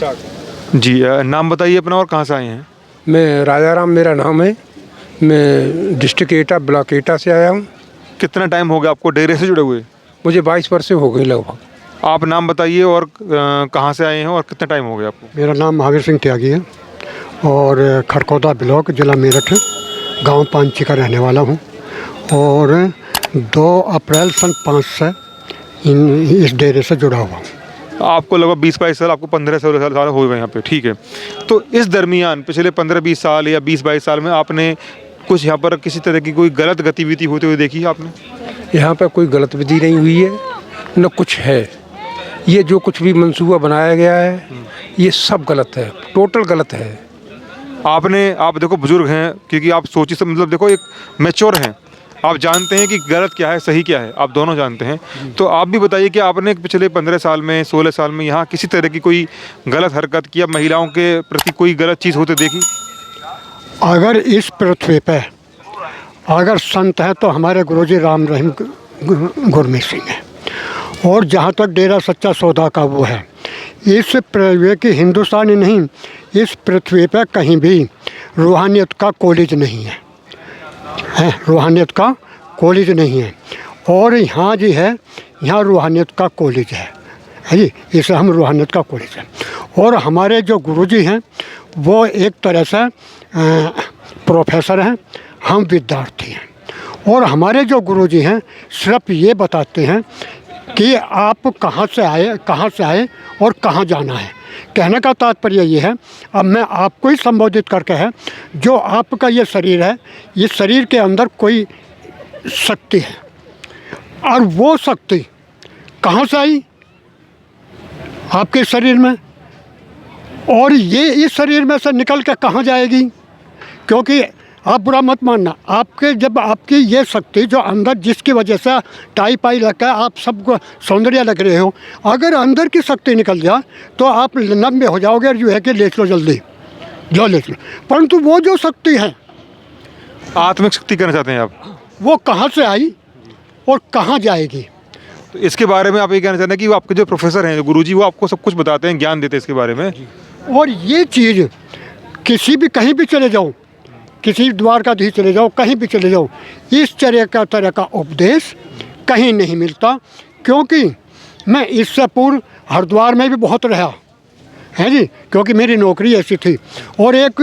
जी नाम बताइए अपना और कहाँ से आए हैं? मैं राजा राम मेरा नाम है। मैं डिस्ट्रिक्ट एटा ब्लॉक एटा से आया हूँ। कितना टाइम हो गया आपको डेरे से जुड़े हुए? मुझे 22 वर्ष हो गए लगभग। आप नाम बताइए और कहाँ से आए हैं और कितना टाइम हो गया आपको? मेरा नाम महावीर सिंह त्यागी है और खड़कौदा ब्लॉक जिला मेरठ गांव पांची का रहने वाला हूं और 2 अप्रैल सन 5 से इस डेरे से जुड़ा हुआ हूं। आपको लगभग 20-22 साल, आपको 15-16 साल हो गए यहाँ पे, ठीक है। तो इस दरमियान पिछले 15-20 साल या 20-22 साल में आपने कुछ यहाँ पर किसी तरह की कोई गलत गतिविधि होते हुए देखी है आपने? यहाँ पर कोई गलत विधि नहीं हुई है न कुछ है। ये जो कुछ भी मंसूबा बनाया गया है ये सब गलत है, टोटल गलत है। आप देखो बुजुर्ग हैं, क्योंकि आप सोची सब मतलब देखो एक मैच्योर हैं, आप जानते हैं कि गलत क्या है सही क्या है, आप दोनों जानते हैं। तो आप भी बताइए कि आपने पिछले 15 साल में 16 साल में यहाँ किसी तरह की कोई गलत हरकत की या महिलाओं के प्रति कोई गलत चीज़ होते देखी? अगर इस पृथ्वी पे अगर संत है तो हमारे गुरुजी राम रहीम गुरमीत सिंह है। और जहाँ तक डेरा सच्चा सौदा का वो है, इस पृथ्वी की हिंदुस्तान ही नहीं, इस पृथ्वी पे कहीं भी रूहानियत का कॉलेज नहीं है, रूहानियत का कॉलेज नहीं है। और यहाँ जी है, यहाँ रूहानियत का कॉलेज है जी, इसे हम रूहानियत का कॉलेज है। और हमारे जो गुरुजी हैं वो एक तरह से प्रोफेसर हैं, हम विद्यार्थी हैं। और हमारे जो गुरुजी हैं सिर्फ ये बताते हैं कि आप कहाँ से आए और कहाँ जाना है। कहने का तात्पर्य ये है, अब मैं आपको ही संबोधित करके है, जो आपका ये शरीर है, ये शरीर के अंदर कोई शक्ति है और वो शक्ति कहाँ से आई आपके शरीर में, और ये इस शरीर में से निकल के कहाँ जाएगी। क्योंकि आप बुरा मत मानना, आपके जब आपकी ये शक्ति जो अंदर जिसकी वजह से टाई पाई लग है, आप सबको सौंदर्य लग रहे हो, अगर अंदर की शक्ति निकल जाए तो आप नम्य हो जाओगे और जो है कि ले लो जल्दी, जो ले लो। परंतु वो जो शक्ति है, आत्मिक शक्ति कहना चाहते हैं आप, वो कहाँ से आई और कहाँ जाएगी। तो इसके बारे में आप ये कहना चाहते हैं कि वो आपके जो प्रोफेसर हैं, जो गुरुजी, वो आपको सब कुछ बताते हैं, ज्ञान देते हैं इसके बारे में। और ये चीज़ किसी भी कहीं भी चले जाओ, किसी द्वारकाधीश चले जाओ, कहीं भी चले जाओ, इस तरह का उपदेश कहीं नहीं मिलता। क्योंकि मैं इससे पूर्व हरिद्वार में भी बहुत रहा है जी, क्योंकि मेरी नौकरी ऐसी थी। और एक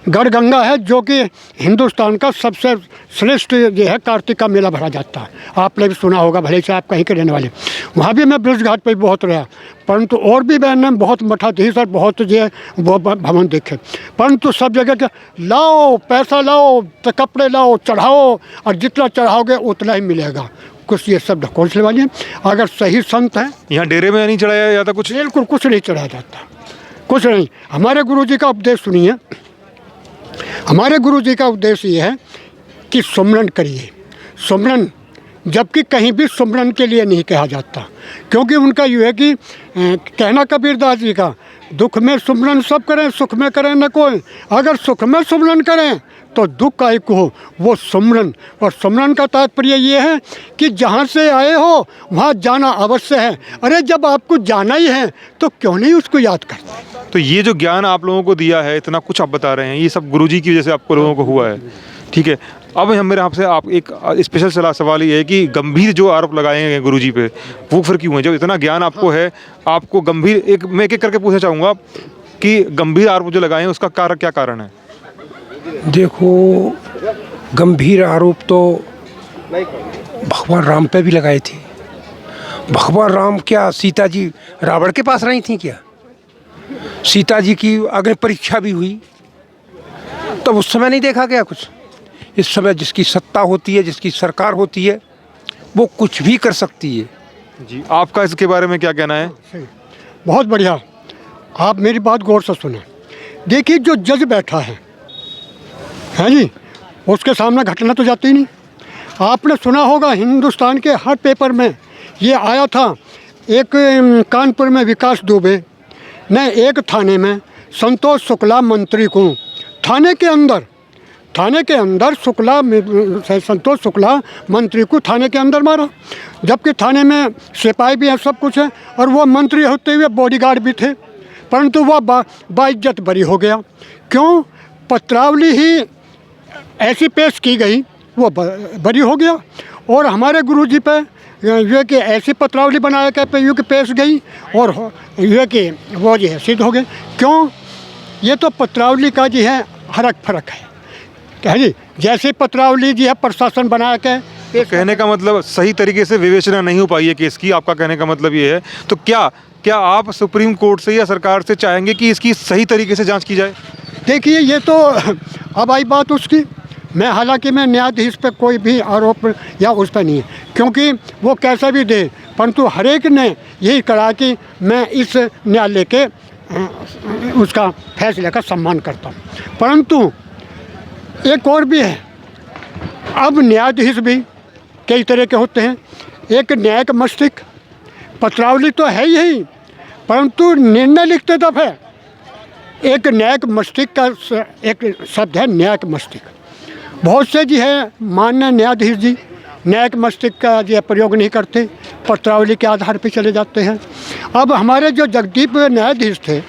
गढ़गंगा है जो कि हिंदुस्तान का सबसे श्रेष्ठ जो है कार्तिक का मेला भरा जाता है, आपने भी सुना होगा, भले से आप कहीं के रहने वाले। वहाँ भी मैं ब्रज घाट पर बहुत रहा, परंतु और भी मैंने बहुत मठाधीश और बहुत जो है वो भवन देखे। परंतु सब जगह के लाओ पैसा लाओ तो कपड़े लाओ चढ़ाओ, और जितना चढ़ाओगे उतना ही मिलेगा। कुछ ये सब ढकोसले वाली हैं। अगर सही संत है, यहाँ डेरे में नहीं चढ़ाया जाता कुछ? बिल्कुल कुछ नहीं चढ़ाया जाता, कुछ नहीं। हमारे गुरुजी का उपदेश सुनिए, हमारे गुरुजी का उपदेश ये है कि सुमरन करिए, सुमरन, जबकि कहीं भी सुमरन के लिए नहीं कहा जाता। क्योंकि उनका ये है कि कहना कबीरदास जी का, दुख में सुमरन सब करें, सुख में करें न कोई। अगर सुख में सुमरन करें तो दुख का एक हो, वो सुमरन। और सुमरन का तात्पर्य ये है कि जहाँ से आए हो वहाँ जाना अवश्य है। अरे जब आपको जाना ही है तो क्यों नहीं उसको याद करते। तो ये जो ज्ञान आप लोगों को दिया है, इतना कुछ आप बता रहे हैं, ये सब गुरुजी की वजह से आपको लोगों को हुआ है, ठीक है। अब हम मेरे आपसे आप एक स्पेशल सवाल ये है कि गंभीर जो आरोप लगाए हैं गुरुजी पे, वो फिर क्यों है? जब इतना ज्ञान आपको है, आपको गंभीर मैं एक करके पूछना चाहूँगा कि गंभीर आरोप जो लगाए हैं उसका क्या कारण है? देखो, गंभीर आरोप तो भगवान राम पे भी लगाए थे। भगवान राम क्या सीता जी रावण के पास रही थी क्या? सीता जी की अग्नि परीक्षा भी हुई, तब उस समय नहीं देखा गया कुछ? इस समय जिसकी सत्ता होती है, जिसकी सरकार होती है, वो कुछ भी कर सकती है जी। आपका इसके बारे में क्या कहना है? बहुत बढ़िया, आप मेरी बात गौर से सुने। देखिए, जो जज बैठा है जी, उसके सामने घटना तो जाती नहीं। आपने सुना होगा हिंदुस्तान के हर पेपर में ये आया था। एक कानपुर में विकास दुबे ने एक थाने में संतोष शुक्ला मंत्री को थाने के अंदर संतोष शुक्ला मंत्री को थाने के अंदर मारा, जबकि थाने में सिपाही भी हैं, सब कुछ है, और वो मंत्री होते हुए बॉडीगार्ड भी थे। परंतु वह बाइज्जत बरी हो गया। क्यों? पत्रावली ही ऐसी पेश की गई, वो बरी हो गया। और हमारे गुरुजी पे ये कि ऐसी पत्रावली बना के पे कि पेश गई और ये कि वो जो है सिद्ध हो गए। क्यों? ये तो पत्रावली का जी है हरक फरक है, क्या जी? जैसे पत्रावली जी है प्रशासन बना के तो कहने का मतलब सही तरीके से विवेचना नहीं हो पाई है केस की, आपका कहने का मतलब ये है। तो क्या आप सुप्रीम कोर्ट से या सरकार से चाहेंगे कि इसकी सही तरीके से जांच की जाए? देखिए, ये तो अब आई बात उसकी। हालांकि मैं न्यायाधीश पे कोई भी आरोप या उस पर नहीं है, क्योंकि वो कैसा भी दे, परंतु हर एक ने यही कहा कि मैं इस न्यायालय के उसका फैसले का सम्मान करता हूँ। परंतु एक और भी है, अब न्यायाधीश भी कई तरह के होते हैं। एक न्यायिक मस्तिष्क, पत्रावली तो है ही, परंतु निर्णय लिखते तब है। एक न्यायिक मस्तिष्क का एक शब्द है न्यायिक मस्तिष्क। बहुत से जी है माननीय न्यायाधीश जी न्यायिक मस्तिष्क का जो प्रयोग नहीं करते, पत्रावली के आधार पर चले जाते हैं। अब हमारे जो जगदीप न्यायाधीश थे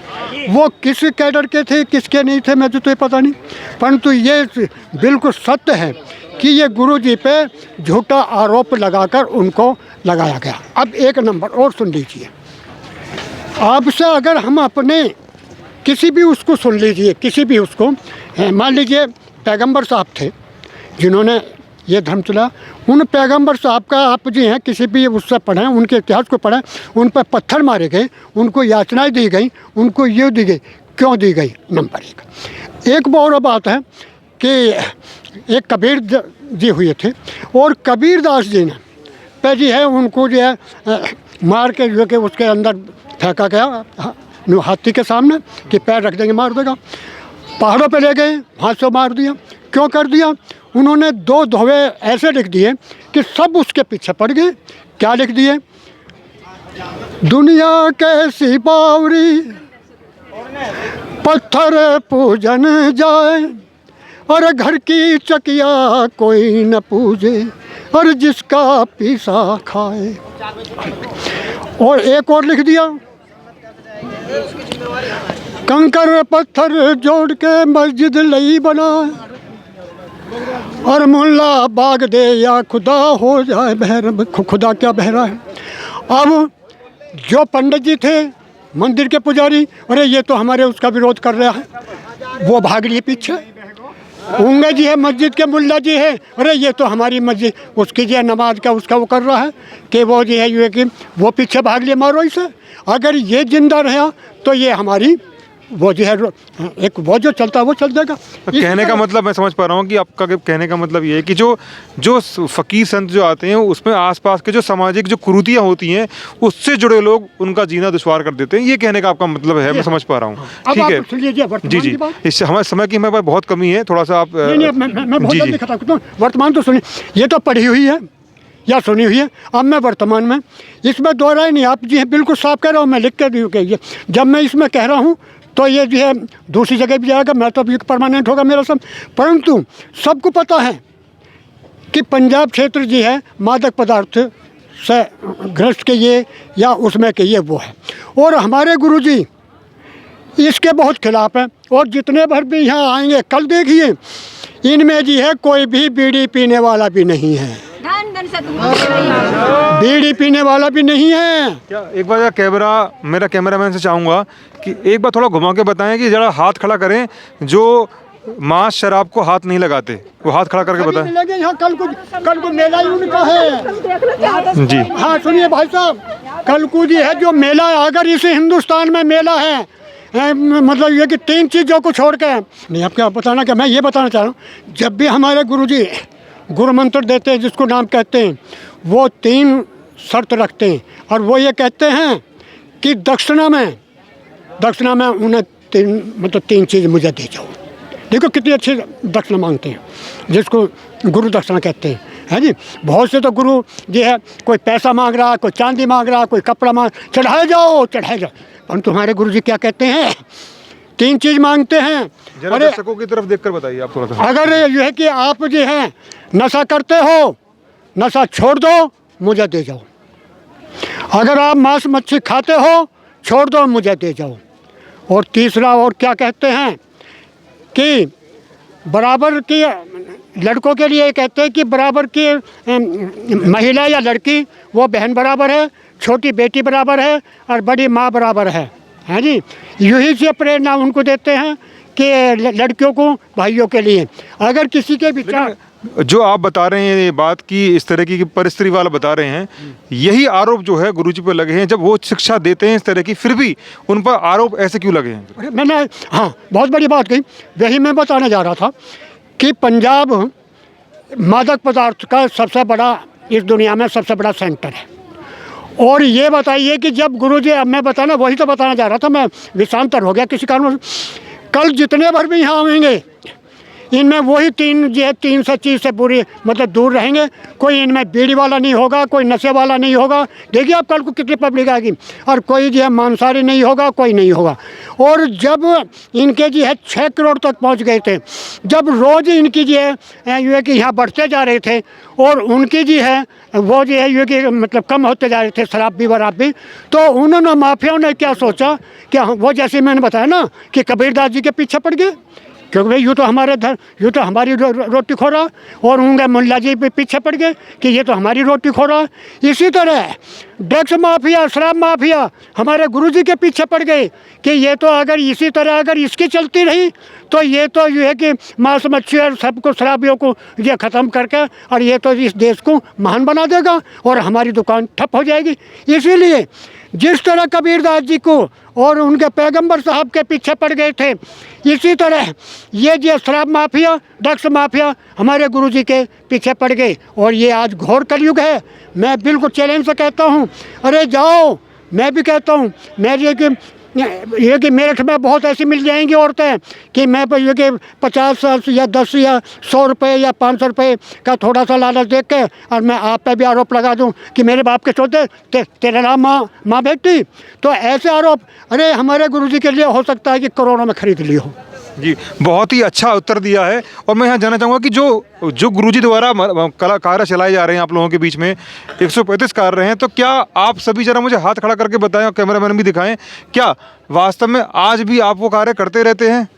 वो किस कैडर के थे, किसके नहीं थे, मुझे तो ये पता नहीं, परंतु ये बिल्कुल सत्य है कि ये गुरुजी पे झूठा आरोप लगाकर उनको लगाया गया। अब एक नंबर और सुन लीजिए, आपसे अगर हम अपने किसी भी उसको सुन लीजिए, किसी भी उसको, मान लीजिए पैगंबर साहब थे जिन्होंने ये धर्म चला, उन पैगंबर साहब का आप जी हैं किसी भी उससे पढ़ें, उनके इतिहास को पढ़ें, उन पर पत्थर मारे गए, उनको यातनाएं दी गई, उनको ये दी गई, क्यों दी गई? नंबर एक और बात है कि एक कबीर जी हुए थे और कबीरदास जी ने पे जी है उनको जो है मार के जो कि उसके अंदर फेंका गया हाथी के सामने कि पैर रख देंगे मार देगा। पहाड़ों पे ले गए, वहाँ से मार दिया। क्यों कर दिया? उन्होंने 2 दोहे ऐसे लिख दिए कि सब उसके पीछे पड़ गए। क्या लिख दिए? दुनिया कैसी बावरी पत्थर पूजन जाए, और घर की चकिया कोई न पूजे, और जिसका पीसा खाए। और एक और लिख दिया, कंकर पत्थर जोड़ के मस्जिद लई बनाए, और मुल्ला बाग दे या खुदा हो जाए बहर। खुदा क्या बहरा है? अब जो पंडित जी थे मंदिर के पुजारी, अरे ये तो हमारे उसका विरोध कर रहा है, वो भाग लिए पीछे। उंगे जी है मस्जिद के मुल्ला जी है, अरे ये तो हमारी मस्जिद उसकी जो है नमाज का उसका वो कर रहा है कि वो जो है ये कि वो पीछे भाग लिए, मारो इसे। अगर ये जिंदा रहा तो ये हमारी वो जो है एक वो जो चलता है वो चल जाएगा। कहने का मतलब मैं समझ पा रहा हूँ कि आपका कहने का मतलब ये है कि जो फकीर संत जो आते हैं उसमें आसपास के जो सामाजिक जो कुरीतियाँ होती हैं उससे जुड़े लोग उनका जीना दुश्वार कर देते हैं, ये कहने का आपका मतलब है। मैं समझ पा रहा हूँ, ठीक है जी जी। इससे हमारे समय की हमारे पास बहुत कमी है, थोड़ा सा आप मैं बहुत जल्दी खत्म करता हूँ। वर्तमान तो सुनिए, ये तो पढ़ी हुई है या सुनी हुई है। अब मैं वर्तमान में इसमें दोहरा ही नहीं, आप जी बिल्कुल साफ कह रहा हूँ, मैं लिख के दी कहिए। जब मैं इसमें कह रहा हूँ तो ये जो है दूसरी जगह भी जाएगा, मैं तो अभी परमानेंट होगा मेरा सब। परंतु सबको पता है कि पंजाब क्षेत्र जो है मादक पदार्थ से ग्रस्त के ये या उसमें के ये वो है, और हमारे गुरुजी इसके बहुत खिलाफ हैं। और जितने भर भी यहाँ आएंगे कल देखिए, इनमें जी है कोई भी बीड़ी पीने वाला भी नहीं है, बीड़ी पीने वाला भी नहीं है। क्या एक बार मेरा कैमरामैन से चाहूँगा कि एक बार थोड़ा घुमा के बताएं कि जरा हाथ खड़ा करें, जो मांस शराब को हाथ नहीं लगाते वो हाथ खड़ा करके बताएं। यहाँ कल को मेला ही उनका है जी। हाँ सुनिए भाई साहब, कल को जी है जो मेला है, अगर इस हिंदुस्तान में मेला है मतलब ये कि 3 चीज़ों को छोड़ के नहीं, आप क्या बताना, क्या मैं ये बताना चाह रहा हूँ, जब भी हमारे गुरुजी गुरु मंत्र देते हैं जिसको नाम कहते हैं, वो 3 शर्त रखते हैं, और वो ये कहते हैं कि दक्षिणा में उन्हें 3 चीज़ मुझे दे जाओ। देखो कितनी अच्छी दक्षिणा मांगते हैं, जिसको गुरु दक्षिणा कहते हैं, है जी। बहुत से तो गुरु जो है कोई पैसा मांग रहा है, कोई चांदी मांग रहा है, कोई कपड़ा मांग, चढ़ाए जाओ। परंतु हमारे गुरु जी क्या कहते हैं? 3 चीज़ मांगते हैं। अरे दर्शकों की तरफ देखकर बताइए आप थोड़ा सा। अगर ये है कि आप जो है नशा करते हो, नशा छोड़ दो, मुझे दे जाओ। अगर आप मांस मच्छी खाते हो, छोड़ दो, मुझे दे जाओ। और तीसरा और क्या कहते हैं कि बराबर की लड़कों के लिए कहते हैं कि बराबर की महिला या लड़की वो बहन बराबर है, छोटी बेटी बराबर है और बड़ी माँ बराबर है जी। यही से प्रेरणा उनको देते हैं कि लड़कियों को भाइयों के लिए अगर किसी के विचार जो आप बता रहे हैं ये बात की इस तरह की परिस्त्री वाला बता रहे हैं, यही आरोप जो है गुरुजी पे लगे हैं। जब वो शिक्षा देते हैं इस तरह की, फिर भी उन पर आरोप ऐसे क्यों लगे हैं? मैंने हाँ बहुत बड़ी बात कही, वही मैं बताने जा रहा था कि पंजाब मादक पदार्थ का सबसे बड़ा इस दुनिया में सबसे बड़ा सेंटर है। और ये बताइए कि जब गुरुजी, अब मैं बताना वही तो बताना जा रहा था, मैं विषांतर हो गया किसी कारण। कल जितने भर भी यहाँ आएंगे इनमें वही तीन से चीज़ से पूरी मतलब दूर रहेंगे। कोई इनमें बीड़ी वाला नहीं होगा, कोई नशे वाला नहीं होगा। देखिए आप कल को कितनी पब्लिक आएगी। और कोई जो है मांसाहारी नहीं होगा, कोई नहीं होगा। और जब इनके जो है 6 करोड़ तक पहुंच गए थे, जब रोज़ इनकी जो है ये कि यहाँ बढ़ते जा रहे थे और उनकी जो है वो जो है ये कि मतलब कम होते जा रहे थे, शराब भी वराब भी, तो उन्होंने माफियाओं ने क्या सोचा कि वो जैसे मैंने बताया ना कि कबीरदास जी के पीछे पड़ गए, क्योंकि भाई यूँ तो हमारी रोटी खो रहा, और उनके मुल्ला जी पे पीछे पड़ गए कि ये तो हमारी रोटी खो रहा। इसी तरह ड्रग्स माफिया, शराब माफिया हमारे गुरुजी के पीछे पड़ गए कि ये तो अगर इसी तरह अगर इसकी चलती रही तो ये तो ये है कि मांस मच्छी और सबको शराबियों को ये ख़त्म करके और ये तो इस देश को महान बना देगा और हमारी दुकान ठप हो जाएगी। इसीलिए जिस तरह कबीरदास जी को और उनके पैगंबर साहब के पीछे पड़ गए थे, इसी तरह ये जो शराब माफिया, ड्रग्स माफिया हमारे गुरुजी के पीछे पड़ गए। और ये आज घोर कलयुग है। मैं बिल्कुल चैलेंज से कहता हूँ, अरे जाओ, मैं भी कहता हूँ, मैं ये कि मेरठ में बहुत ऐसी मिल जाएंगी औरतें कि मैं ये कि 50 या 10 या 100 रुपये या 500 रुपये का थोड़ा सा लालच देख के और मैं आप पे भी आरोप लगा दूं कि मेरे बाप के चौथे तेरे नाम माँ बेटी। तो ऐसे आरोप अरे हमारे गुरुजी के लिए हो सकता है कि करोड़ों में खरीद ली हो। जी, बहुत ही अच्छा उत्तर दिया है। और मैं यहाँ जानना चाहूँगा कि जो गुरुजी द्वारा कार्य चलाए जा रहे हैं आप लोगों के बीच में 135 कार्य हैं, तो क्या आप सभी जरा मुझे हाथ खड़ा करके बताएं और कैमरामैन भी दिखाएं, क्या वास्तव में आज भी आप वो कार्य करते रहते हैं?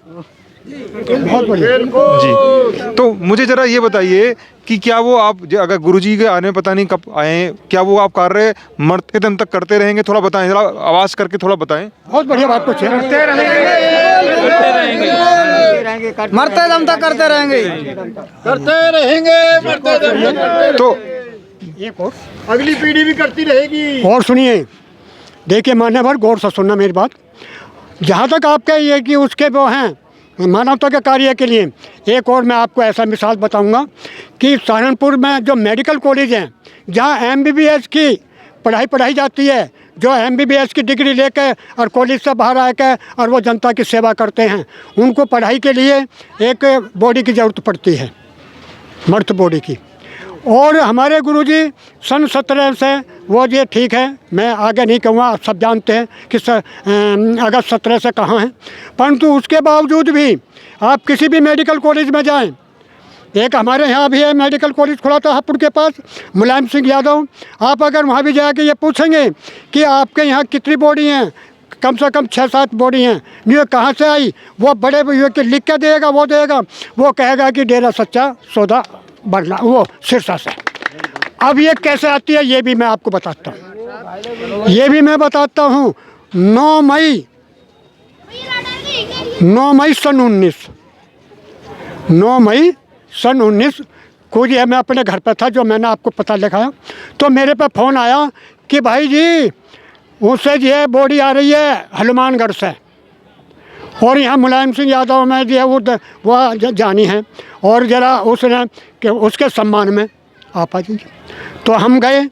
बहुत बढ़िया जी, तो मुझे जरा ये बताइए कि क्या वो आप अगर गुरुजी के आने में पता नहीं कब आए, क्या वो आप कार्य मरते दम तक करते रहेंगे? थोड़ा बताएं, जरा आवाज़ करके थोड़ा बताएं। बहुत बढ़िया बात पूछी। मरते दम तक करते रहेंगे। तो एक और अगली पीढ़ी भी करती रहेगी। और सुनिए, देखिए मान्यवर गौर से सुनना मेरी बात। जहाँ तक आपके ये कि उसके वो हैं मानवता के कार्य के लिए, एक और मैं आपको ऐसा मिसाल बताऊंगा कि सहारनपुर में जो मेडिकल कॉलेज हैं जहाँ MBBS की पढ़ाई जाती है, जो MBBS की डिग्री लेकर और कॉलेज से बाहर आकर और वो जनता की सेवा करते हैं, उनको पढ़ाई के लिए एक बॉडी की ज़रूरत पड़ती है, मर्द बॉडी की। और हमारे गुरुजी सन 17 से वो ये ठीक है, मैं आगे नहीं कहूँगा, आप सब जानते हैं कि अगस्त 17 से कहाँ हैं, परंतु उसके बावजूद भी आप किसी भी मेडिकल कॉलेज में जाएं, एक हमारे यहाँ भी है मेडिकल कॉलेज खुला था हापुड़ के पास, मुलायम सिंह यादव, आप अगर वहाँ भी जाके ये पूछेंगे कि आपके यहाँ कितनी बॉडी हैं, कम से कम 6-7 बॉडी हैं, न्यू कहाँ से आई, वो बड़े भैया के लिख के देगा, वो कहेगा कि डेरा सच्चा सौदा बढ़ला वो सिरसा से। अब ये कैसे आती है ये भी मैं आपको बताता हूँ, ये भी मैं बताता हूँ। 9 मई सन 19 को जो है मैं अपने घर पे था, जो मैंने आपको पता लिखाया, तो मेरे पे फ़ोन आया कि भाई जी उससे जो है बॉडी आ रही है हनुमानगढ़ से, और यहाँ मुलायम सिंह यादव में जो है वो जानी है, और ज़रा उसने कि उसके सम्मान में आप आ जाइए। तो हम गए,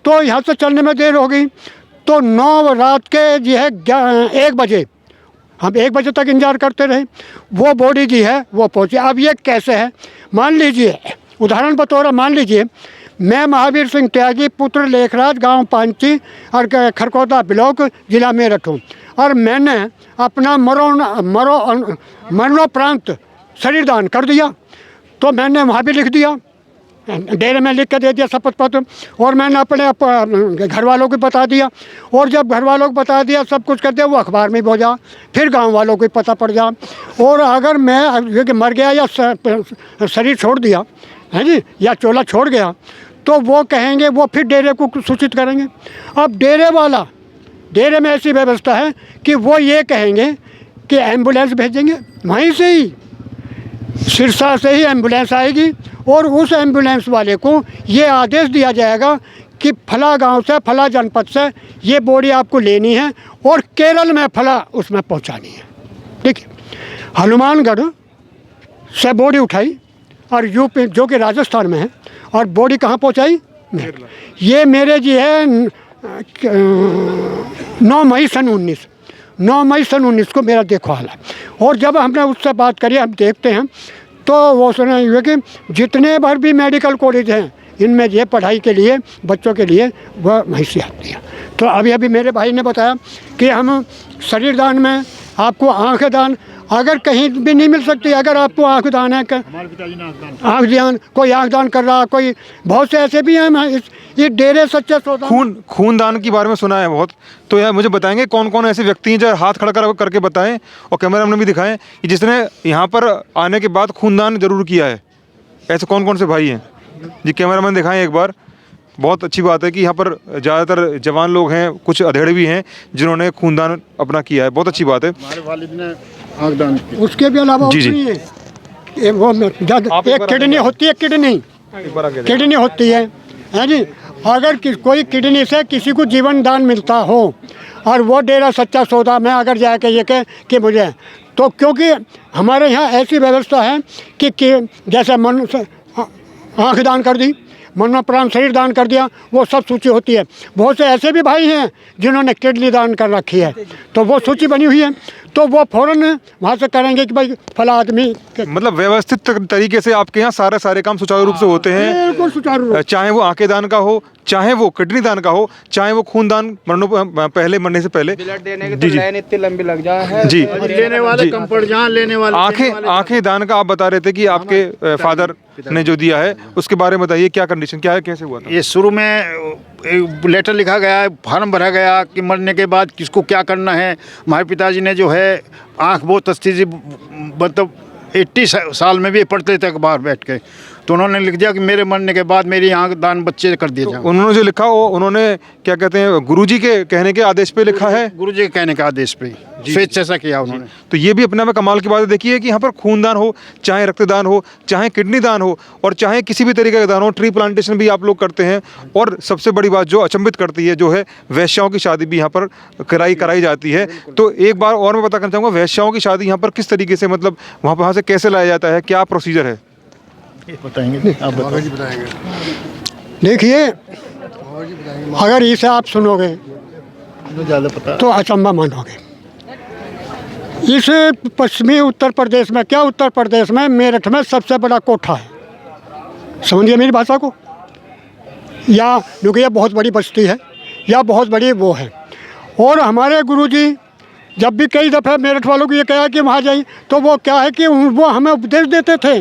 तो यहाँ से चलने में देर हो गई, तो 9 रात के जो है 1 बजे, हम 1 बजे तक इंतजार करते रहे, वो बॉडी जी है वो पहुँची। अब ये कैसे है, मान लीजिए उदाहरण बतौर मान लीजिए मैं महावीर सिंह त्यागी पुत्र लेखराज गांव पांची और खरकोदा ब्लॉक जिला मेरठ हूँ, और मैंने अपना मरणोपरांत शरीर दान कर दिया, तो मैंने वहाँ भी लिख दिया डेरे में लिख के दे दिया शपथ पत्र, और मैंने अपने घर वालों को बता दिया, और जब घर वालों को बता दिया सब कुछ कर दिया, वो अखबार में भी हो जा, फिर गांव वालों को पता पड़ जा, और अगर मैं मर गया या शरीर छोड़ दिया है जी, या चोला छोड़ गया, तो वो कहेंगे, वो फिर डेरे को सूचित करेंगे। अब डेरे में ऐसी व्यवस्था है कि वो ये कहेंगे कि एम्बुलेंस भेजेंगे, वहीं से ही सिरसा से ही एम्बुलेंस आएगी, और उस एम्बुलेंस वाले को ये आदेश दिया जाएगा कि फला गांव से, फला जनपद से ये बॉडी आपको लेनी है और केरल में फला उसमें पहुंचानी है। देखिए, हनुमानगढ़ से बॉडी उठाई और यूपी जो कि राजस्थान में है, और बॉडी कहाँ पहुंचाई? ये मेरे जी है 9 मई सन 19 को मेरा देखो हाल है। और जब हमने उससे बात करी, हम देखते हैं तो वो सुना हुआ कि जितने भर भी मेडिकल कॉलेज हैं, इनमें ये पढ़ाई के लिए बच्चों के लिए वह वहीं से आती है। तो अभी दान भाई ने बताया कि हम शरीर दान में आपको आँख दान अगर कहीं भी नहीं मिल सकती, अगर आपको आँख दान है, आँख दान, कोई आँख दान कर रहा, कोई बहुत से ऐसे भी हैं। ये डेरे सच्चा सौदा खून दान के बारे में सुना है बहुत, तो यार मुझे बताएंगे कौन कौन ऐसे व्यक्ति हैं जो हाथ खड़ा करके बताएं, और कैमरा में भी दिखाएं कि जिसने यहाँ पर आने के बाद खूनदान जरूर किया है। ऐसे कौन कौन से भाई हैं जी? कैमरामैन दिखाएं एक बार। बहुत अच्छी बात है कि यहाँ पर ज़्यादातर जवान लोग हैं, कुछ अधेड़ भी हैं जिन्होंने खूनदान अपना किया है। बहुत अच्छी बात है। हमारे वालिद ने आँख दान की। उसके भी अलावा जी जी, वो एक किडनी होती है, किडनी होती है जी। अगर कोई किडनी से किसी को जीवन दान मिलता हो, और वो डेरा सच्चा सौदा में अगर जाके ये कहे कि मुझे, तो क्योंकि हमारे यहाँ ऐसी व्यवस्था है कि जैसे मन आँख दान कर दी, मन प्राण शरीर दान कर दिया, वो सब सूची होती है। बहुत से ऐसे भी भाई हैं जिन्होंने किडनी दान कर रखी है, तो वो सूची बनी हुई है, तो वो फौरन वहाँ से करेंगे कि भाई फला आदमी। मतलब व्यवस्थित तरीके से आपके यहाँ सारे काम सुचारू रूप से होते हैं, बिल्कुल सुचारू रूप। चाहे वो आंखें दान का हो, चाहे वो किडनी दान का हो, चाहे वो खून दान मरने से पहले। ब्लड देने की तो लाइन इतनी लंबी लग जाए है जी, लेने वाले कम पड़ जाएं, लेने वाले आंखें दान का आप बता रहे थे कि आपके फादर ने जो दिया है, उसके बारे में बताइए, क्या कंडीशन क्या है, कैसे हुआ था? ये शुरू में एक लेटर लिखा गया, फॉर्म भरा गया कि मरने के बाद किसको क्या करना है। हमारे पिताजी ने जो है आँख बहुत अच्छी सी, मतलब 80 साल में भी पढ़ते थे अखबार बैठ के, तो उन्होंने लिख दिया कि मेरे मरने के बाद मेरी आँख दान बच्चे कर दिए जाएं। उन्होंने जो लिखा वो उन्होंने क्या कहते हैं, गुरुजी के कहने के आदेश पे लिखा है? गुरुजी के कहने के आदेश पे स्वेच्छा से किया उन्होंने। तो ये भी अपने में कमाल की बात है। देखिए कि यहाँ पर खूनदान हो, चाहे रक्तदान हो, चाहे किडनी दान हो, और चाहे किसी भी तरीके का दान हो, ट्री प्लांटेशन भी आप लोग करते हैं। और सबसे बड़ी बात जो अचंभित करती है, जो है वेश्याओं की शादी भी यहाँ पर कराई जाती है। तो एक बार और मैं पता करना चाहूँगा, वेश्याओं की शादी यहाँ पर किस तरीके से, मतलब वहाँ से कैसे लाया जाता है, क्या प्रोसीजर है? बताएंगे आप बताएंगे। देखिए, अगर इसे आप सुनोगे ज़्यादा पता तो अचंभा मानोगे। इस पश्चिमी उत्तर प्रदेश में, क्या उत्तर प्रदेश में, मेरठ में सबसे बड़ा कोठा है, समझिए मेरी भाषा को, या क्योंकि यह बहुत बड़ी बस्ती है, या बहुत बड़ी वो है। और हमारे गुरुजी जब भी कई दफ़े मेरठ वालों को ये कहा कि वहाँ जाइए, तो वो क्या है कि वो हमें उपदेश देते थे,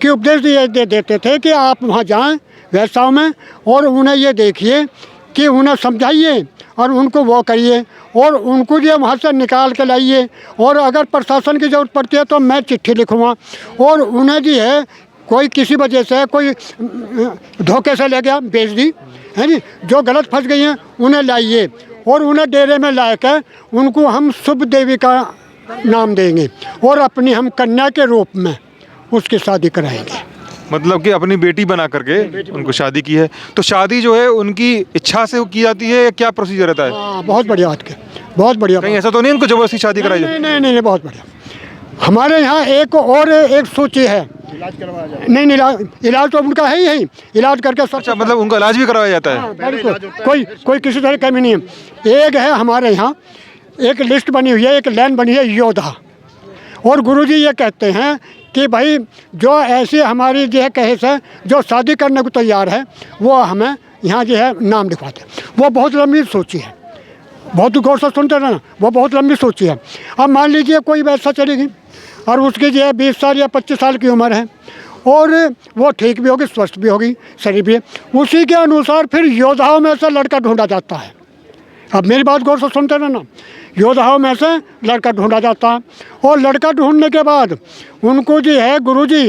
कि उपदेश ये देते थे कि आप वहाँ जाएं वैसाओं में, और उन्हें ये देखिए कि उन्हें समझाइए और उनको वो करिए, और उनको जो वहाँ से निकाल के लाइए। और अगर प्रशासन की ज़रूरत पड़ती है तो मैं चिट्ठी लिखूँगा, और उन्हें जो है कोई किसी वजह से कोई धोखे से ले गया, बेच दी है जी, जो गलत फंस गई हैं उन्हें लाइए, और उन्हें डेरे में ला कर उनको हम शुभ देवी का नाम देंगे, और अपनी हम कन्या के रूप में उसकी शादी कराएंगे। मतलब कि अपनी बेटी बना करके उनको शादी की है। तो शादी जो है उनकी इच्छा से की जाती है, क्या प्रोसीजर रहता है? हाँ, बहुत बढ़िया बात, बहुत बढ़िया। कहीं ऐसा तो नहीं उनको जबरदस्ती शादी कराई जाती? नहीं, बहुत बढ़िया। हमारे यहाँ एक सूची है, इलाज करवाया जाए। नहीं, इलाज तो उनका है ही, इलाज करके सब। अच्छा, मतलब उनका इलाज भी करवाया जाता है? कोई किसी तरह कमी नहीं है। एक है हमारे यहाँ, एक लिस्ट बनी हुई है, एक लाइन बनी है योद्धा, और गुरुजी ये कहते हैं कि भाई जो ऐसी हमारी जो है कहे से जो शादी करने को तैयार है, वो हमें यहाँ जो है नाम लिखवाते हैं। वो बहुत लंबी सोची है, बहुत गौर से सुनते रहना, वो बहुत लंबी सोची है। अब मान लीजिए कोई वैसा चली गई और उसकी जो है 20 साल या 25 साल की उम्र है, और वो ठीक भी होगी, स्वस्थ भी होगी, शरीर भी। उसी के अनुसार फिर योद्धाओं में से लड़का ढूंढा जाता है। अब मेरी बात गौर से सुनते रहना। योद्धाओं में से लड़का ढूंढा जाता है और लड़का ढूंढने के बाद उनको जो है गुरुजी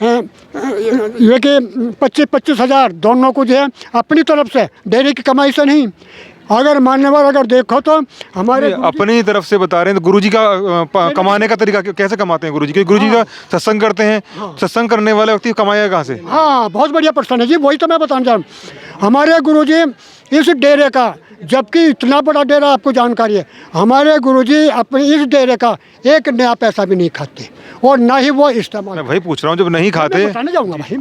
ये कि 25-25 हज़ार दोनों को जो है अपनी तरफ से, डेरे की कमाई से नहीं। अगर मान्यवर अगर देखो तो हमारे अपनी तरफ से बता रहे हैं, तो गुरुजी का कमाने का तरीका कैसे कमाते हैं गुरुजी? क्योंकि गुरुजी का सत्संग करते हैं, सत्संग करने वाले व्यक्ति कमाएगा कहाँ से? हाँ, बहुत बढ़िया प्रश्न है जी, वही तो मैं बताना चाह रहा हूँ। हमारे गुरुजी इस डेरे का, जबकि इतना बड़ा डेरा आपको जानकारी है, हमारे गुरुजी अपने इस डेरे का एक नया पैसा भी नहीं खाते और ना ही वो इस्तेमाल। मैं भाई पूछ रहा हूँ, जब नहीं खाते, मैं बताने जाऊँगा भाई,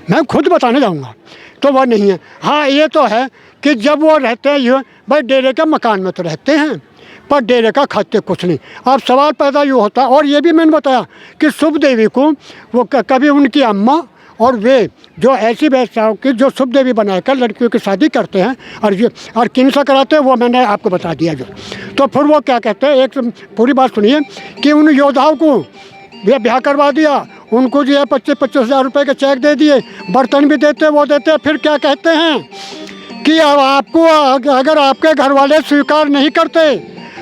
मैं खुद बताने जाऊँगा, तो वह नहीं है। हाँ, ये तो है कि जब वो रहते हैं ये भाई डेरे के मकान में तो रहते हैं, पर डेरे का खाते कुछ नहीं। अब सवाल पैदा ये होता है, और ये भी मैंने बताया कि शुभ देवी को वो कभी उनकी अम्मा और वे जो ऐसी व्यवस्थाओं की जो शुभ देवी बनाकर लड़कियों की शादी करते हैं और किन से कराते हैं वो मैंने आपको बता दिया जो। तो फिर वो क्या कहते हैं, एक पूरी बात सुनिए कि उन योद्धाओं को ब्याह करवा दिया, उनको जो है 25-25 हज़ार रुपये के चेक दे दिए, बर्तन भी देते वो देते। फिर क्या कहते हैं कि अब आपको अगर आपके घर वाले स्वीकार नहीं करते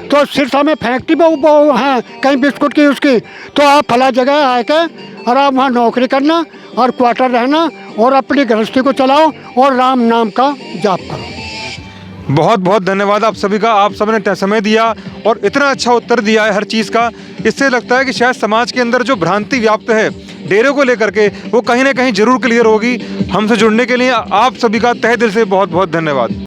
तो सिरसा में फैक्ट्री है कहीं बिस्कुट की उसकी, तो आप फला जगह आके और आप वहाँ नौकरी करना और क्वार्टर रहना और अपनी गृहस्थी को चलाओ और राम नाम का जाप करो। बहुत बहुत धन्यवाद आप सभी का। आप सब ने समय दिया और इतना अच्छा उत्तर दिया है हर चीज़ का। इससे लगता है कि शायद समाज के अंदर जो भ्रांति व्याप्त है डेरे को लेकर के, वो कहीं ना कहीं जरूर क्लियर होगी। हमसे जुड़ने के लिए आप सभी का तहे दिल से बहुत बहुत धन्यवाद।